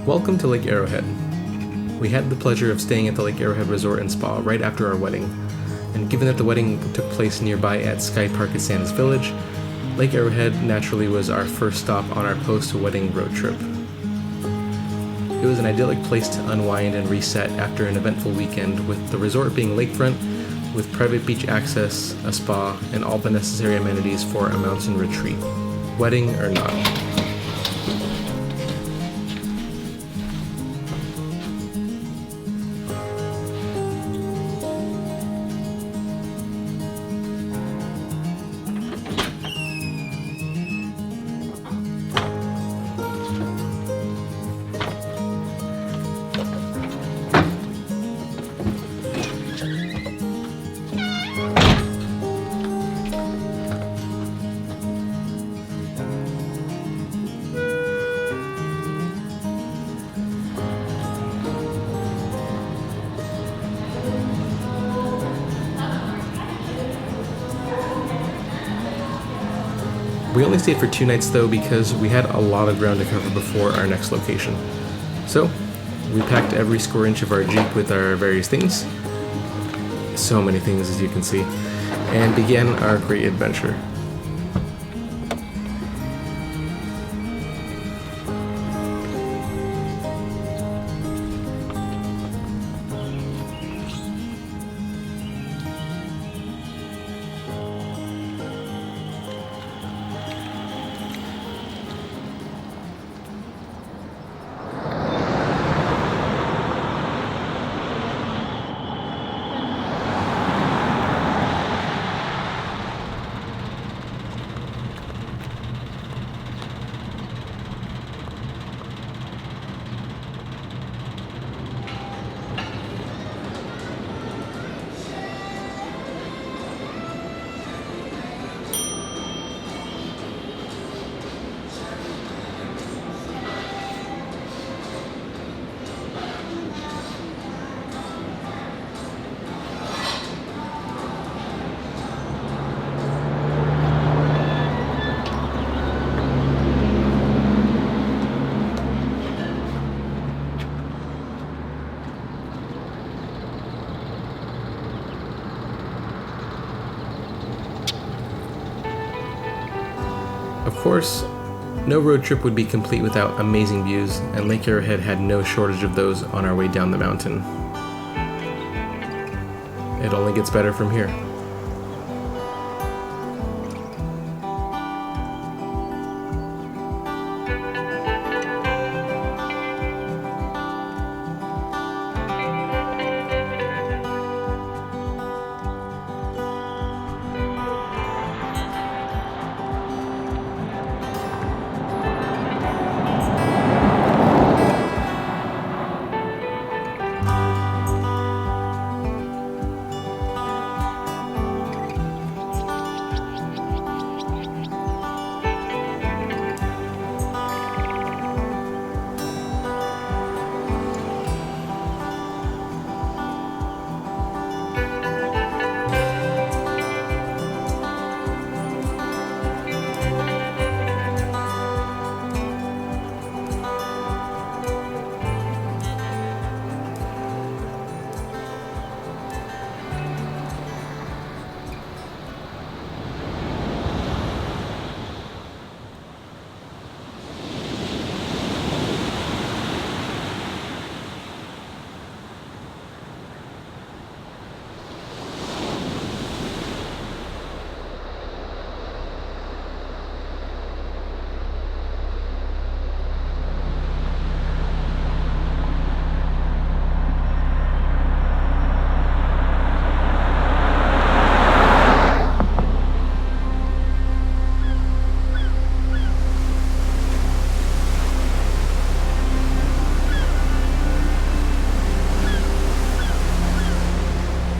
Welcome to Lake Arrowhead. We had the pleasure of staying at the Lake Arrowhead Resort and Spa right after our wedding, and given that the wedding took place nearby at Sky Park at Santa's Village, Lake Arrowhead naturally was our first stop on our post-wedding road trip. It was an idyllic place to unwind and reset after an eventful weekend, with the resort being lakefront, with private beach access, a spa, and all the necessary amenities for a mountain retreat, wedding or not. We only stayed for 2 nights though because we had a lot of ground to cover before our next location. So, we packed every square inch of our Jeep with our various things, so many things as you can see, and began our great adventure. Of course, no road trip would be complete without amazing views, and Lake Arrowhead had no shortage of those on our way down the mountain. It only gets better from here.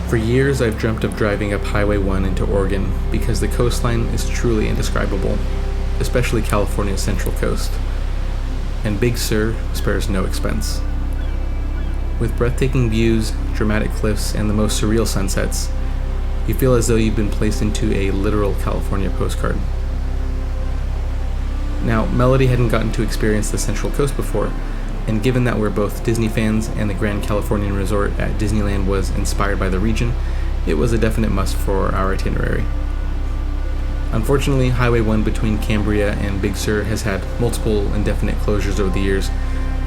For years, I've dreamt of driving up Highway 1 into Oregon because the coastline is truly indescribable, especially California's Central Coast. And Big Sur spares no expense. With breathtaking views, dramatic cliffs, and the most surreal sunsets, you feel as though you've been placed into a literal California postcard. Now, Melody hadn't gotten to experience the Central Coast before, And given that we're both Disney fans and the Grand Californian Resort at Disneyland was inspired by the region, it was a definite must for our itinerary. Unfortunately, Highway 1 between Cambria and Big Sur has had multiple indefinite closures over the years,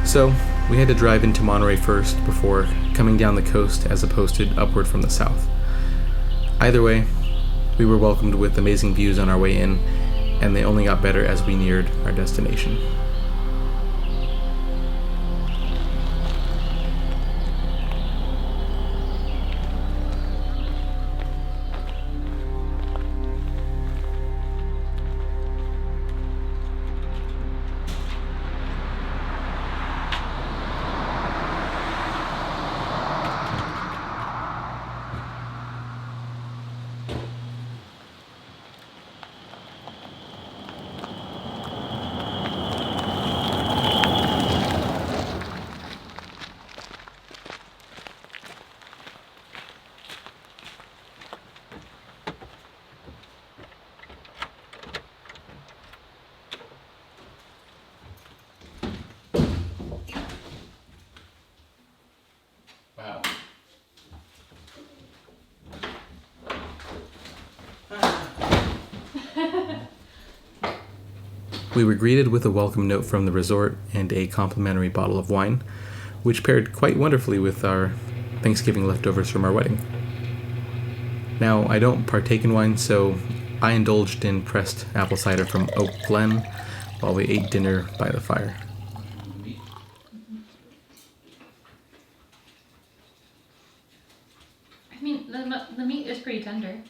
so we had to drive into Monterey first before coming down the coast as opposed to upward from the south. Either way, we were welcomed with amazing views on our way in, and they only got better as we neared our destination. Wow. We were greeted with a welcome note from the resort and a complimentary bottle of wine, which paired quite wonderfully with our Thanksgiving leftovers from our wedding. Now, I don't partake in wine, so I indulged in pressed apple cider from Oak Glen while we ate dinner by the fire. I mean, the meat is pretty tender.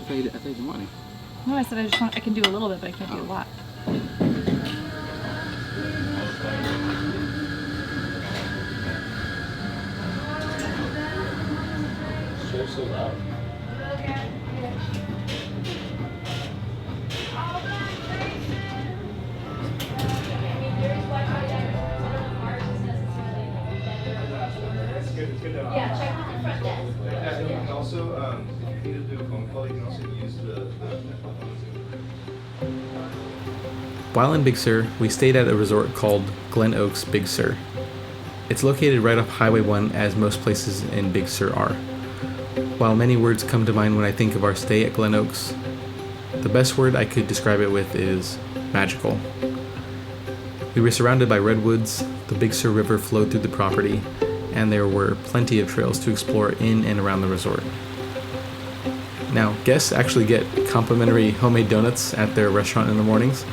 I thought you didn't want any. No, I said I can do a little bit, but I can't do a lot. So loud. Yeah, check out the front desk. You can also, if you need to do a phone call, you can also use the While in Big Sur, we stayed at a resort called Glen Oaks Big Sur. It's located right off Highway 1, as most places in Big Sur are. While many words come to mind when I think of our stay at Glen Oaks, the best word I could describe it with is magical. We were surrounded by redwoods, the Big Sur River flowed through the property, and there were plenty of trails to explore in and around the resort. Now, guests actually get complimentary homemade donuts at their restaurant in the mornings,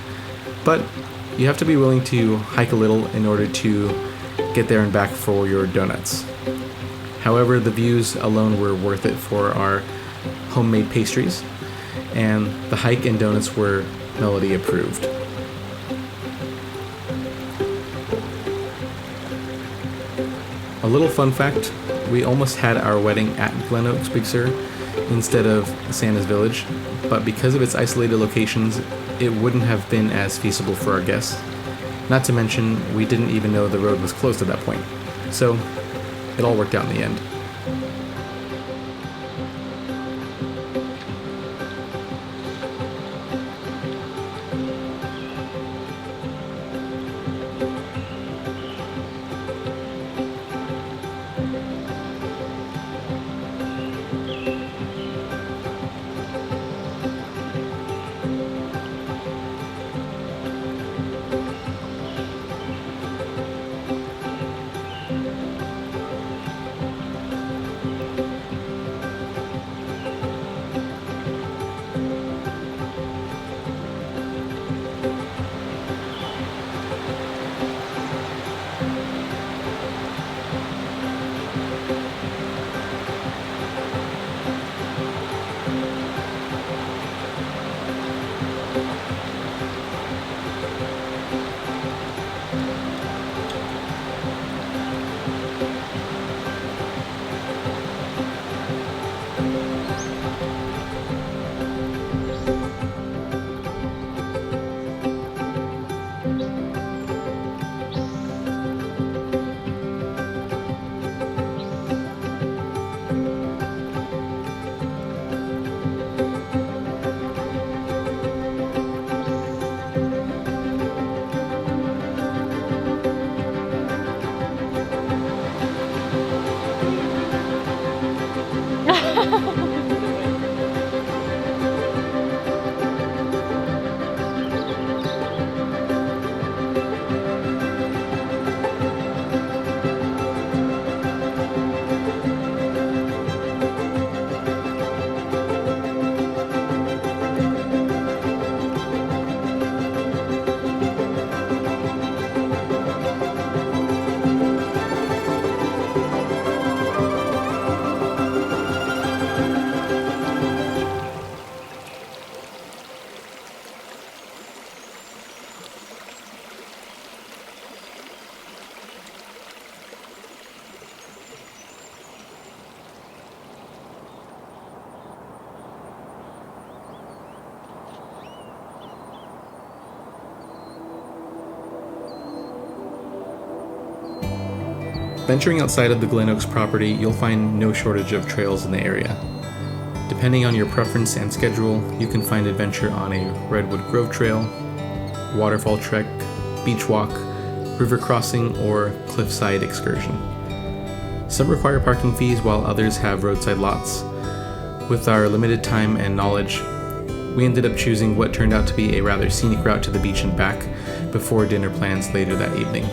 but you have to be willing to hike a little in order to get there and back for your donuts. However, the views alone were worth it for our homemade pastries, and the hike and donuts were Melody approved. A little fun fact, we almost had our wedding at Glen Oaks Big Sur instead of Santa's Village, but because of its isolated locations, it wouldn't have been as feasible for our guests. Not to mention, we didn't even know the road was closed at that point. So, it all worked out in the end. Venturing outside of the Glen Oaks property, you'll find no shortage of trails in the area. Depending on your preference and schedule, you can find adventure on a Redwood Grove Trail, waterfall trek, beach walk, river crossing, or cliffside excursion. Some require parking fees while others have roadside lots. With our limited time and knowledge, we ended up choosing what turned out to be a rather scenic route to the beach and back before dinner plans later that evening.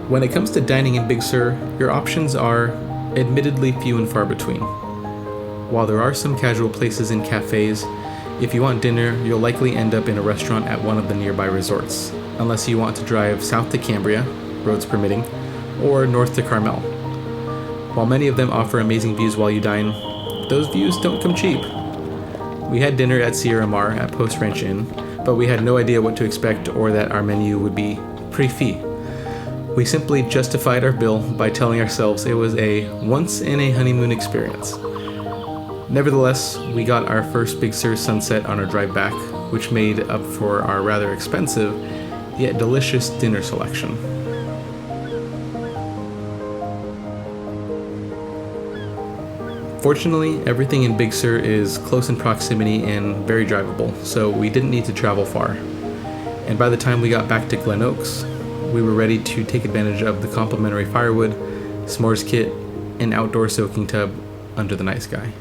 When it comes to dining in Big Sur, your options are admittedly few and far between. While there are some casual places and cafes, if you want dinner, you'll likely end up in a restaurant at one of the nearby resorts, unless you want to drive south to Cambria, roads permitting, or north to Carmel. While many of them offer amazing views while you dine, those views don't come cheap. We had dinner at Sierra Mar at Post Ranch Inn, but we had no idea what to expect or that our menu would be prix-fille. We simply justified our bill by telling ourselves it was a once-in-a-honeymoon experience. Nevertheless, we got our first Big Sur sunset on our drive back, which made up for our rather expensive, yet delicious dinner selection. Fortunately, everything in Big Sur is close in proximity and very drivable, so we didn't need to travel far. And by the time we got back to Glen Oaks, we were ready to take advantage of the complimentary firewood, s'mores kit, and outdoor soaking tub under the night sky.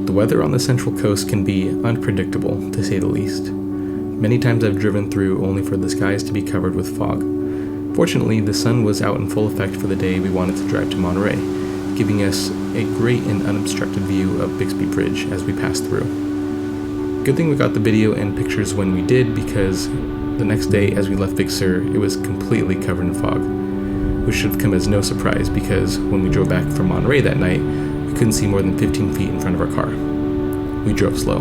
The weather on the Central Coast can be unpredictable, to say the least. Many times I've driven through only for the skies to be covered with fog. Fortunately, the sun was out in full effect for the day we wanted to drive to Monterey, giving us a great and unobstructed view of Bixby Bridge as we passed through. Good thing we got the video and pictures when we did, because the next day as we left Big Sur, it was completely covered in fog, which should have come as no surprise because when we drove back from Monterey that night, we couldn't see more than 15 feet in front of our car. We drove slow.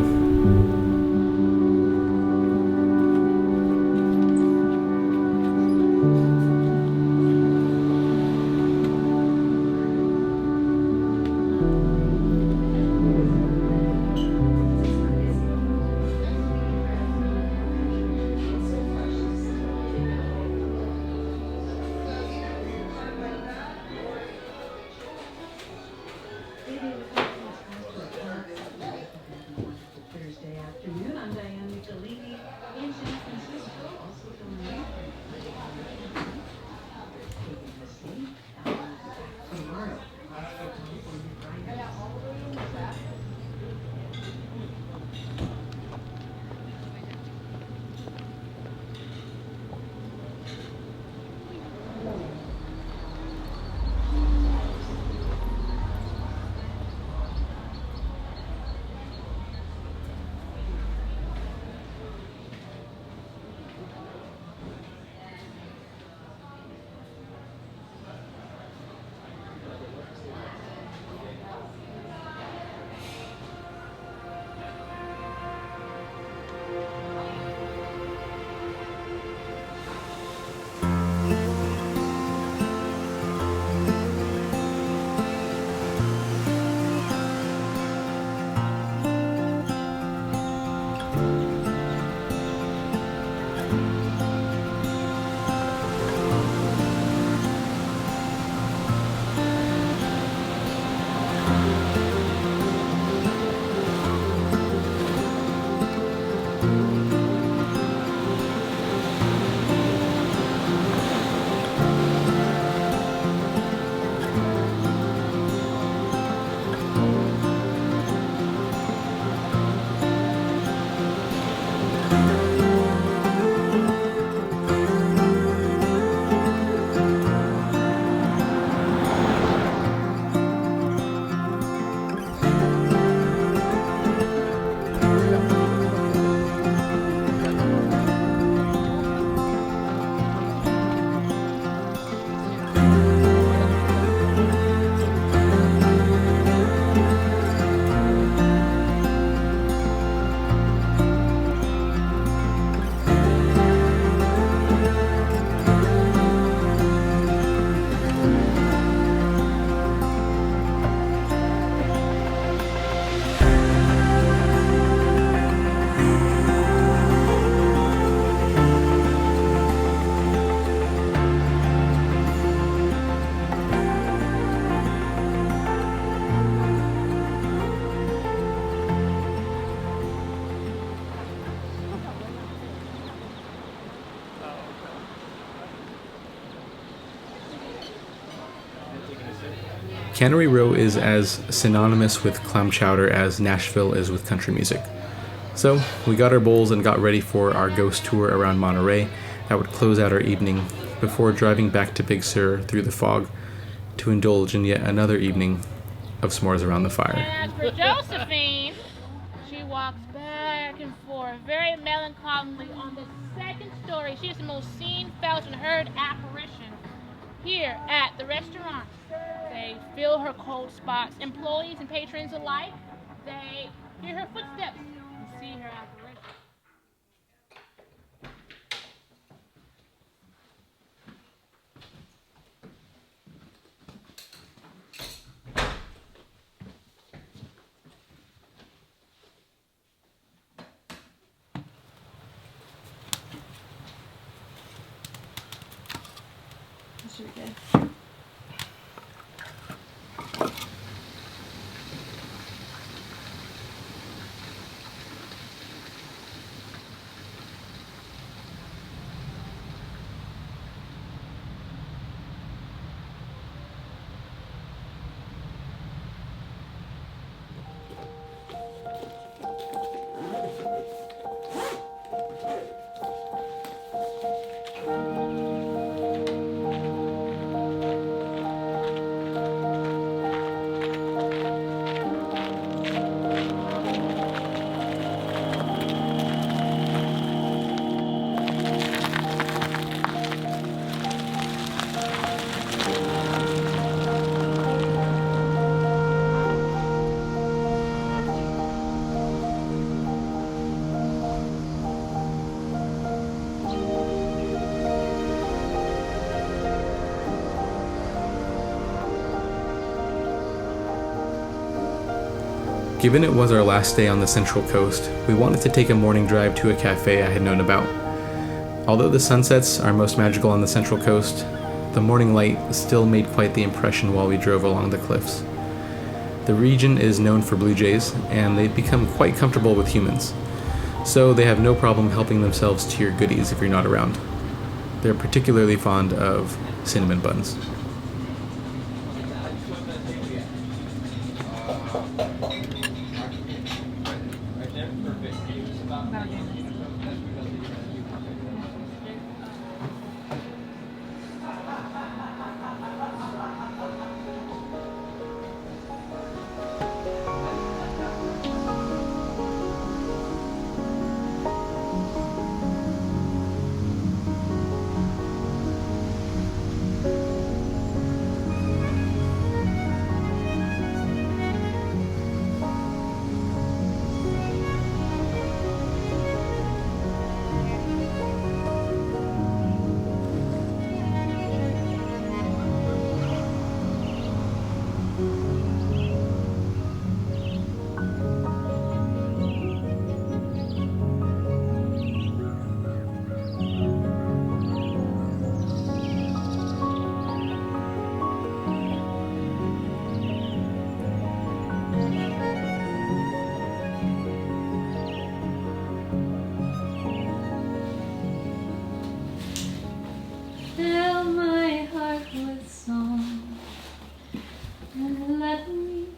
Cannery Row is as synonymous with clam chowder as Nashville is with country music. So we got our bowls and got ready for our ghost tour around Monterey that would close out our evening before driving back to Big Sur through the fog to indulge in yet another evening of s'mores around the fire. And as for Josephine, she walks back and forth very melancholy on the second story. She is the most seen, felt, and heard apparition here at the restaurant. They fill her cold spots. Employees and patrons alike, they hear her footsteps and see her apparition. This should be good. Given it was our last day on the Central Coast, we wanted to take a morning drive to a cafe I had known about. Although the sunsets are most magical on the Central Coast, the morning light still made quite the impression while we drove along the cliffs. The region is known for blue jays, and they've become quite comfortable with humans, so they have no problem helping themselves to your goodies if you're not around. They're particularly fond of cinnamon buns. Fill my heart with song and let me.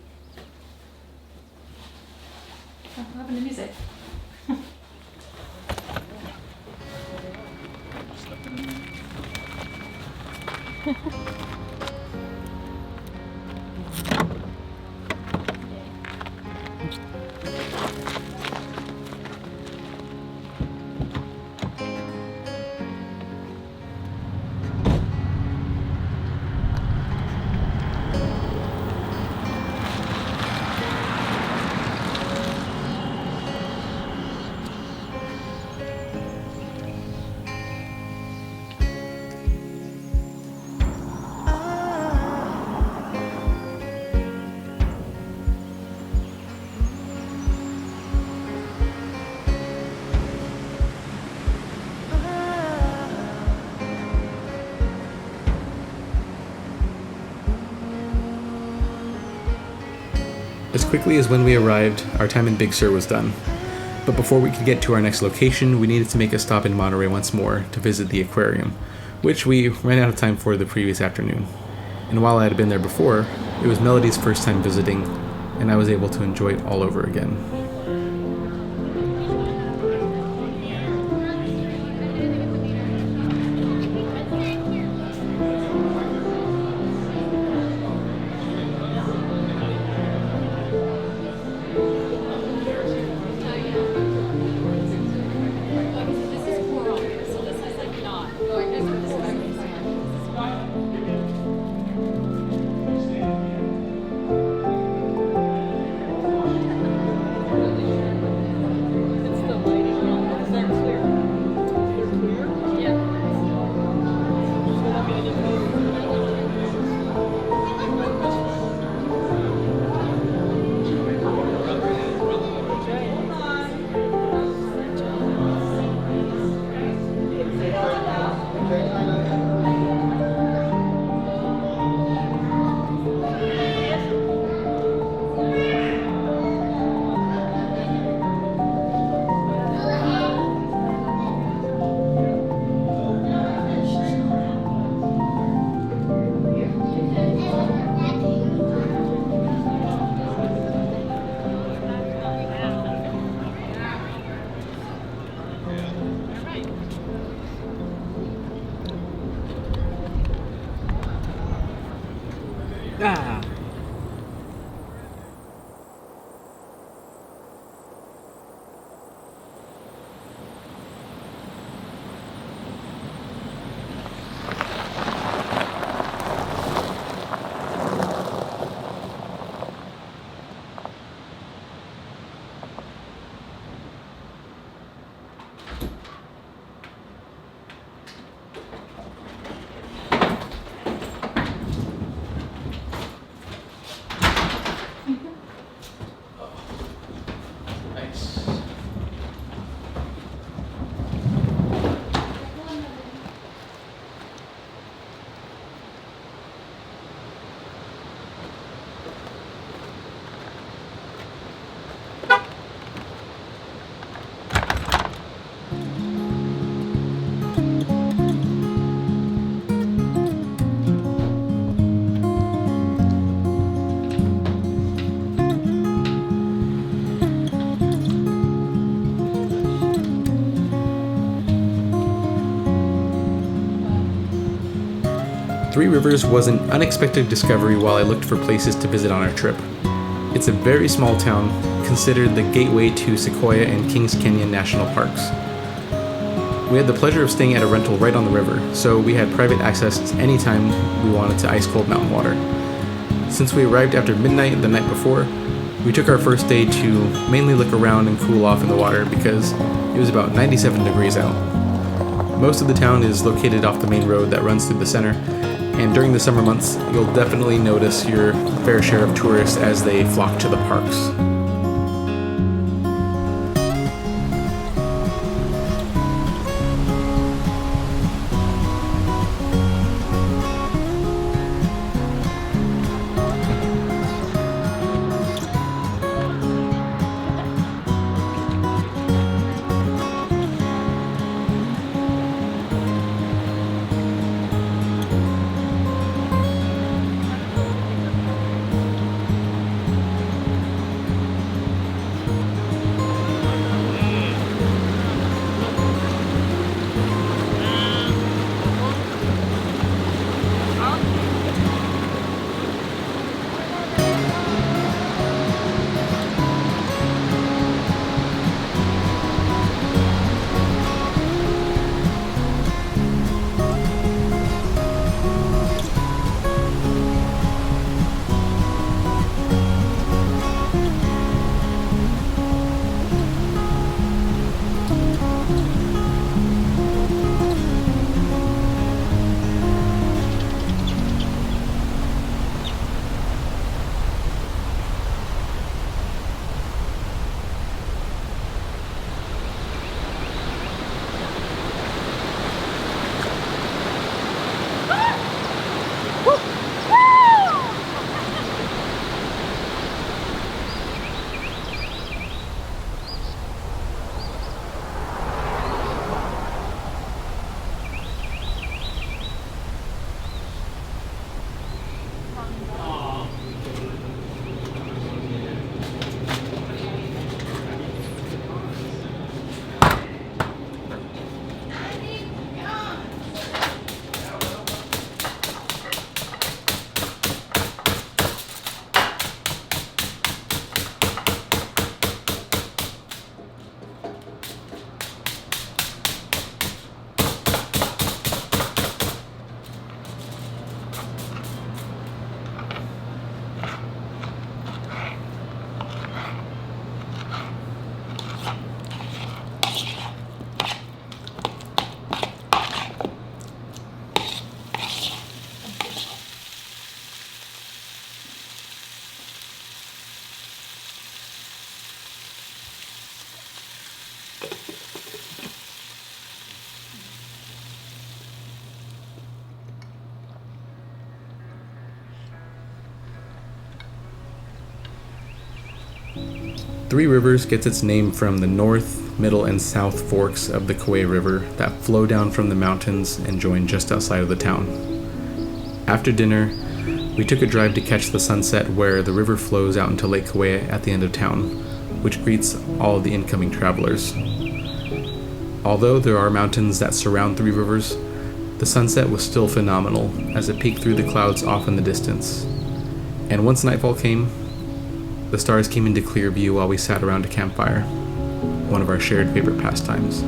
Oh, what happened to music? As quickly as when we arrived, our time in Big Sur was done. But before we could get to our next location, we needed to make a stop in Monterey once more to visit the aquarium, which we ran out of time for the previous afternoon. And while I had been there before, it was Melody's first time visiting, and I was able to enjoy it all over again. Ah. Three Rivers was an unexpected discovery while I looked for places to visit on our trip. It's a very small town, considered the gateway to Sequoia and Kings Canyon National Parks. We had the pleasure of staying at a rental right on the river, so we had private access anytime we wanted to ice-cold mountain water. Since we arrived after midnight the night before, we took our first day to mainly look around and cool off in the water because it was about 97 degrees out. Most of the town is located off the main road that runs through the center, and during the summer months, you'll definitely notice your fair share of tourists as they flock to the parks. Three Rivers gets its name from the north, middle, and south forks of the Sequoia River that flow down from the mountains and join just outside of the town. After dinner, we took a drive to catch the sunset where the river flows out into Lake Sequoia at the end of town, which greets all of the incoming travelers. Although there are mountains that surround Three Rivers, the sunset was still phenomenal as it peeked through the clouds off in the distance. And once nightfall came, the stars came into clear view while we sat around a campfire, one of our shared favorite pastimes.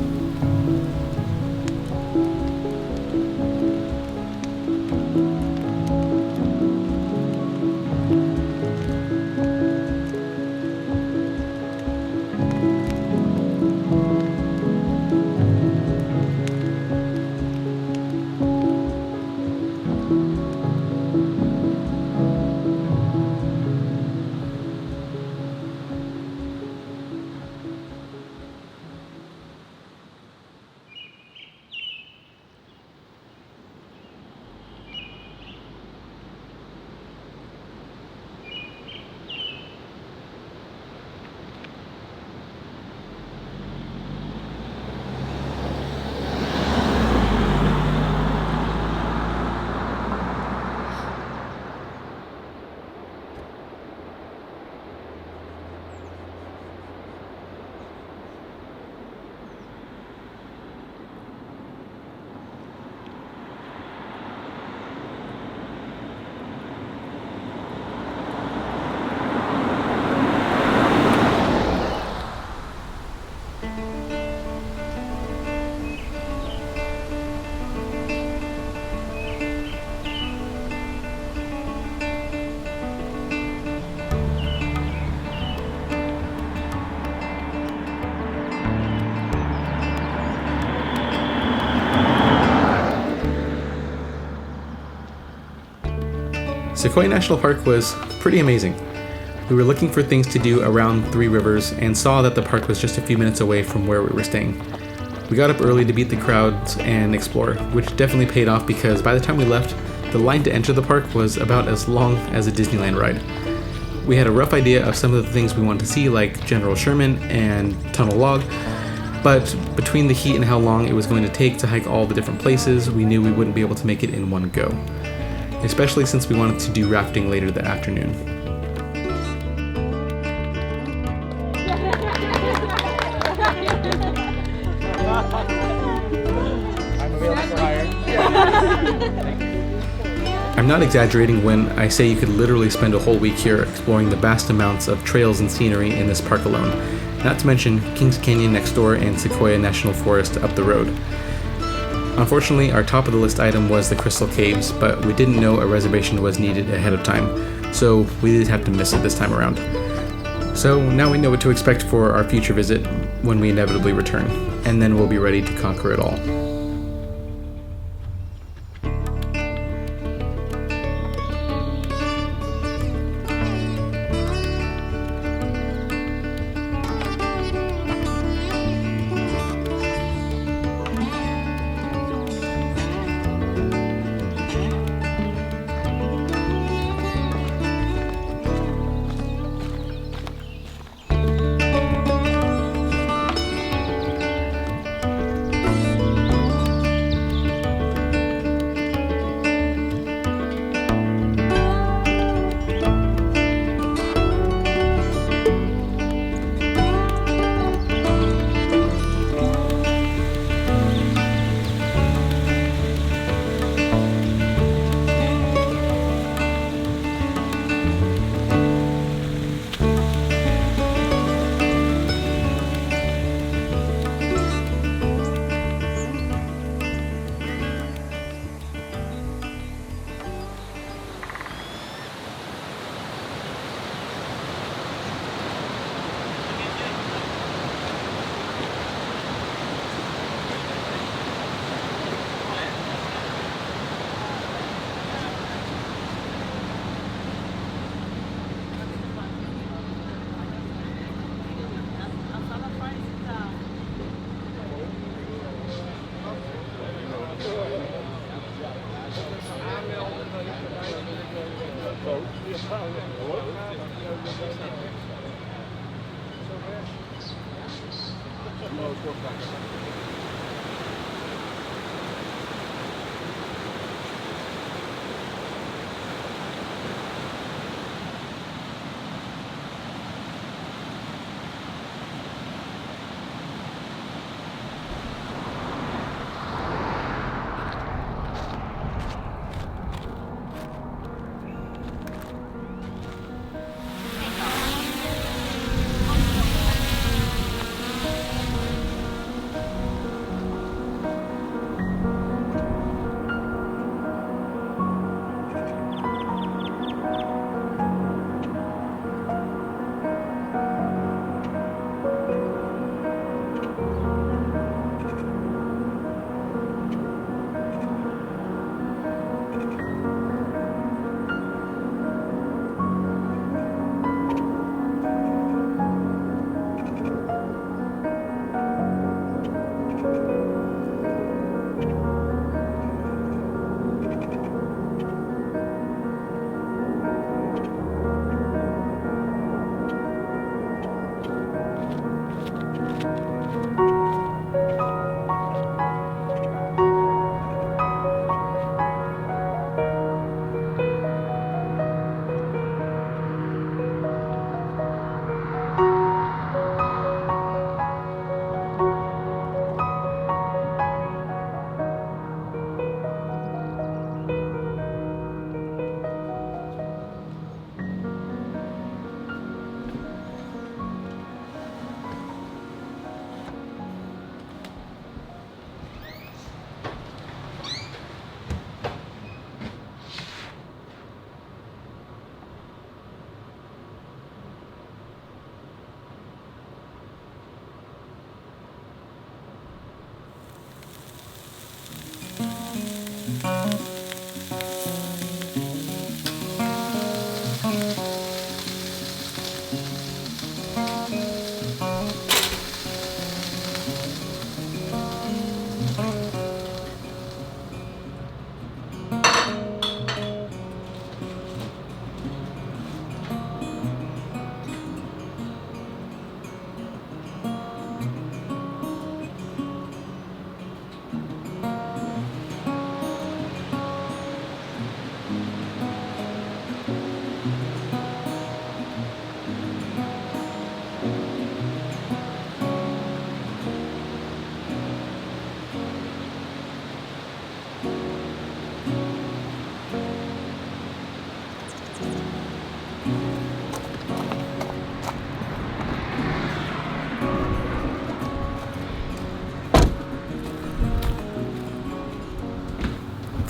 Sequoia National Park was pretty amazing. We were looking for things to do around Three Rivers and saw that the park was just a few minutes away from where we were staying. We got up early to beat the crowds and explore, which definitely paid off because by the time we left, the line to enter the park was about as long as a Disneyland ride. We had a rough idea of some of the things we wanted to see, like General Sherman and Tunnel Log, but between the heat and how long it was going to take to hike all the different places, we knew we wouldn't be able to make it in one go, especially since we wanted to do rafting later that afternoon. I'm not exaggerating when I say you could literally spend a whole week here exploring the vast amounts of trails and scenery in this park alone, not to mention Kings Canyon next door and Sequoia National Forest up the road. Unfortunately, our top of the list item was the Crystal Caves, but we didn't know a reservation was needed ahead of time, so we did have to miss it this time around. So now we know what to expect for our future visit when we inevitably return, and then we'll be ready to conquer it all.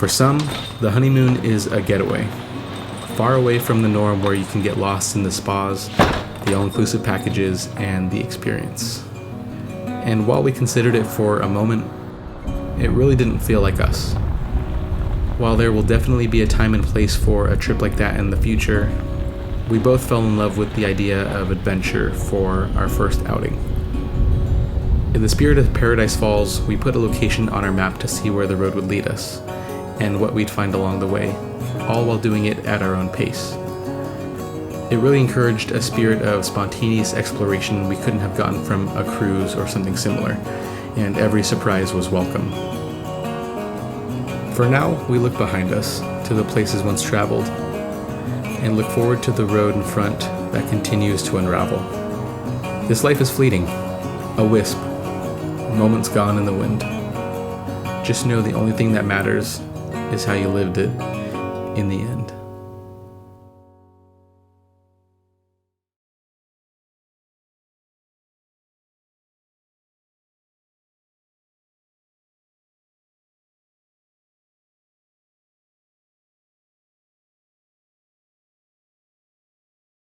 For some, the honeymoon is a getaway, far away from the norm where you can get lost in the spas, the all-inclusive packages, and the experience. And while we considered it for a moment, it really didn't feel like us. While there will definitely be a time and place for a trip like that in the future, we both fell in love with the idea of adventure for our first outing. In the spirit of Paradise Falls, we put a location on our map to see where the road would lead us, and what we'd find along the way, all while doing it at our own pace. It really encouraged a spirit of spontaneous exploration we couldn't have gotten from a cruise or something similar, and every surprise was welcome. For now, we look behind us, to the places once traveled, and look forward to the road in front that continues to unravel. This life is fleeting, a wisp, moments gone in the wind. Just know the only thing that matters is how you lived it in the end.